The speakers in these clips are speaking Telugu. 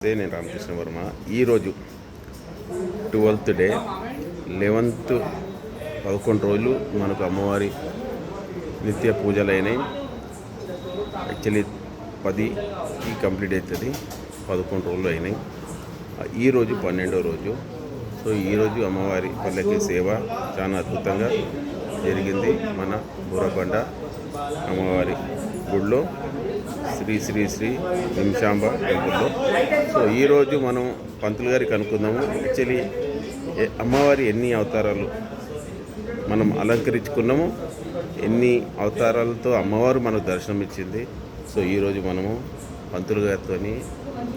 అదే నేను రామకృష్ణ వర్మ. ఈరోజు 12th డే 11th 11 రోజులు మనకు అమ్మవారి నిత్య పూజలు అయినాయి. యాక్చువల్లీ 10కి కంప్లీట్ అవుతుంది, 11 రోజులు అయినాయి. ఈరోజు 12వ రోజు. సో ఈరోజు అమ్మవారి పల్లకి సేవ చాలా అద్భుతంగా జరిగింది మన బోరబండ అమ్మవారి గుడిలో, శ్రీ శ్రీ శ్రీ నిమిషాంబ టెంపుల్లో. సో ఈరోజు మనం పంతులు గారికి అనుకుందాము. యాక్చువల్లీ అమ్మవారి ఎన్ని అవతారాలు మనం అలంకరించుకున్నాము, ఎన్ని అవతారాలతో అమ్మవారు మనకు దర్శనం ఇచ్చింది. సో ఈరోజు మనము పంతులు గారితో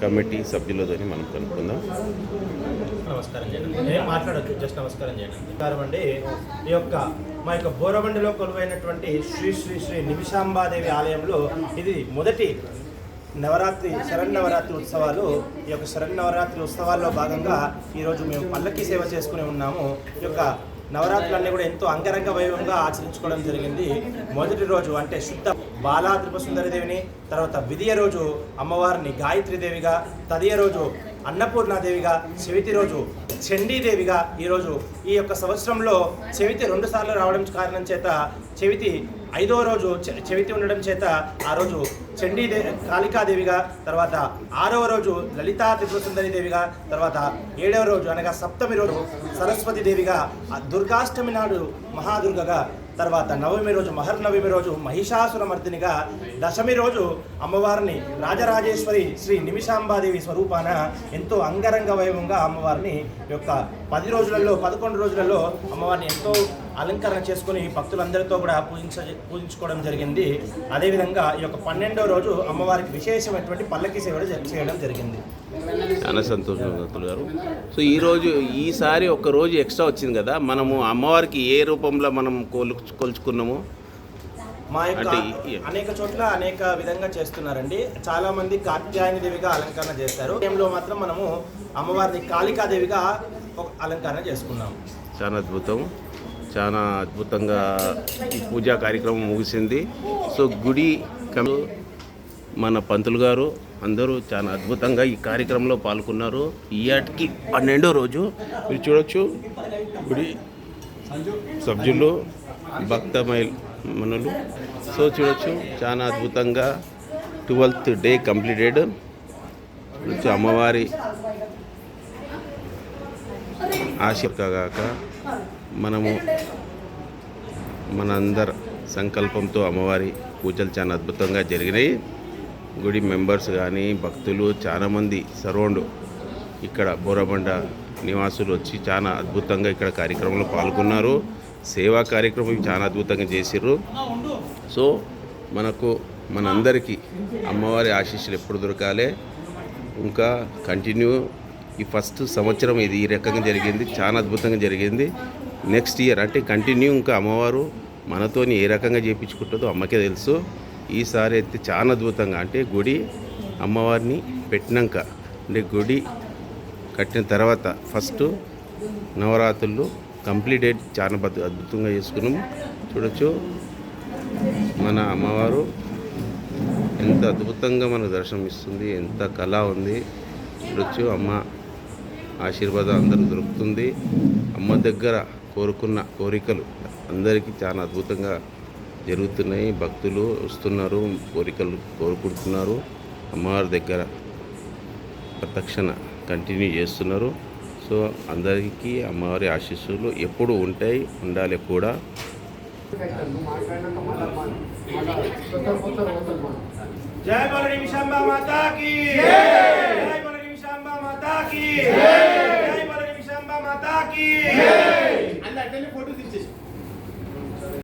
కమిటీ సభ్యులతో మనం కనుక్కుందాం. నమస్కారం చేయండి, మాట్లాడచ్చు, జస్ట్ నమస్కారం చేయండి. నమస్కారం అండి. ఈ యొక్క మా యొక్క బోరబండిలో కొలువైనటువంటి శ్రీ శ్రీ శ్రీ నిమిషాంబాదేవి ఆలయంలో ఇది మొదటి నవరాత్రి శరన్నవరాత్రి ఉత్సవాలు. ఈ యొక్క శరన్నవరాత్రి ఉత్సవాల్లో భాగంగా ఈరోజు మేము పల్లకి సేవ చేసుకుని ఉన్నాము. ఈ యొక్క నవరాత్రులన్నీ కూడా ఎంతో అంగరంగ వైభవంగా ఆచరించుకోవడం జరిగింది. మొదటి రోజు అంటే శుద్ధ బాలా త్రిపుర సుందరిదేవిని, తర్వాత విధియ రోజు అమ్మవారిని గాయత్రీదేవిగా, తదియ రోజు అన్నపూర్ణాదేవిగా, చవితి రోజు చండీదేవిగా. ఈరోజు ఈ యొక్క సంవత్సరంలో చవితి 2 సార్లు రావడం కారణం చేత చవితి 5వ రోజు చవితి ఉండడం చేత ఆ రోజు కాళికాదేవిగా, తర్వాత 6వ రోజు లలితా త్రిపుర సుందరి దేవిగా, తర్వాత 7వ రోజు అనగా సప్తమి రోజు సరస్వతి దేవిగా, దుర్గాష్టమి నాడు మహాదుర్గగా, తర్వాత నవమి రోజు మహర్నవమి రోజు మహిషాసురమర్దినిగా, దశమి రోజు అమ్మవారిని రాజరాజేశ్వరి శ్రీ నిమిషాంబాదేవి స్వరూపాన ఎంతో అంగరంగ వైభవంగా అమ్మవారిని యొక్క 10 రోజులలో 11 రోజులలో అమ్మవారిని ఎంతో అలంకరణ చేసుకుని భక్తులందరితో కూడా పూజించుకోవడం జరిగింది. అదేవిధంగా ఈ యొక్క 12వ రోజు అమ్మవారికి విశేషమైనటువంటి పల్లకి సేవ చేయడం జరిగింది. చాలా సంతోషం పంతులు గారు. సో ఈసారి ఒక రోజు ఎక్స్ట్రా వచ్చింది కదా, మనము అమ్మవారికి ఏ రూపంలో మనం కొలుచుకున్నాము? మా యొక్క అనేక చోట్ల అనేక విధంగా చేస్తున్నారండి. చాలా మంది కాత్యాయని దేవిగా అలంకరణ చేస్తారు. టైంలో మాత్రం మనము అమ్మవారిని కాళికాదేవిగా అలంకరణ చేసుకున్నాము. చాలా అద్భుతం, చాలా అద్భుతంగా ఈ పూజా కార్యక్రమం ముగిసింది. సో గుడి మన పంతులు గారు అందరూ చాలా అద్భుతంగా ఈ కార్యక్రమంలో పాల్గొన్నారు. ఈయాటికి 12వ రోజు మీరు చూడొచ్చు. గుడి సభ్యులు, భక్త మనులు. సో చూడొచ్చు, చాలా అద్భుతంగా 12th డే కంప్లీటెడ్. అమ్మవారి ఆశీర్గాక మనము మనందరి సంకల్పంతో అమ్మవారి పూజలు చాలా అద్భుతంగా జరిగినాయి. గుడి మెంబర్స్ కానీ భక్తులు చాలామంది సరౌండ్ ఇక్కడ బోరబండ నివాసులు వచ్చి చాలా అద్భుతంగా ఇక్కడ కార్యక్రమంలో పాల్గొన్నారు. సేవా కార్యక్రమం చాలా అద్భుతంగా చేసిర్రు. సో మనందరికీ అమ్మవారి ఆశీస్సులు ఎప్పుడు దొరకాలి. ఇంకా కంటిన్యూ ఈ ఫస్ట్ సంవత్సరం ఇది ఈ రకంగా జరిగింది, చాలా అద్భుతంగా జరిగింది. నెక్స్ట్ ఇయర్ అంటే కంటిన్యూ ఇంకా అమ్మవారు మనతోని ఏ రకంగా చేయించుకుంటుందో అమ్మకే తెలుసు. ఈసారి అయితే చాలా అద్భుతంగా, అంటే గుడి అమ్మవారిని పెట్టినాక, అంటే గుడి కట్టిన తర్వాత ఫస్ట్ నవరాత్రులు కంప్లీట్ అయ్యి చాలా అద్భుతంగా చేసుకున్నాము. చూడొచ్చు మన అమ్మవారు ఎంత అద్భుతంగా మనకు దర్శనం ఇస్తుంది, ఎంత కళ ఉంది. చూడొచ్చు అమ్మ ఆశీర్వాదం అందరూ దొరుకుతుంది. అమ్మ దగ్గర కోరుకున్న కోరికలు అందరికీ చాలా అద్భుతంగా జరుగుతున్నాయి. భక్తులు వస్తున్నారు, కోరికలు కోరుకుంటున్నారు. అమ్మవారి దగ్గర ప్రదక్షిణ కంటిన్యూ చేస్తున్నారు. సో అందరికీ అమ్మవారి ఆశీస్సులు ఎప్పుడు ఉండాలి కూడా. జై బోలో నిమిషాంబ మాతాకి, జై బోలో నిమిషాంబ మాతాకి, జై బోలో నిమిషాంబ మాతాకి. అందరికీ ఫోటో తీసేసి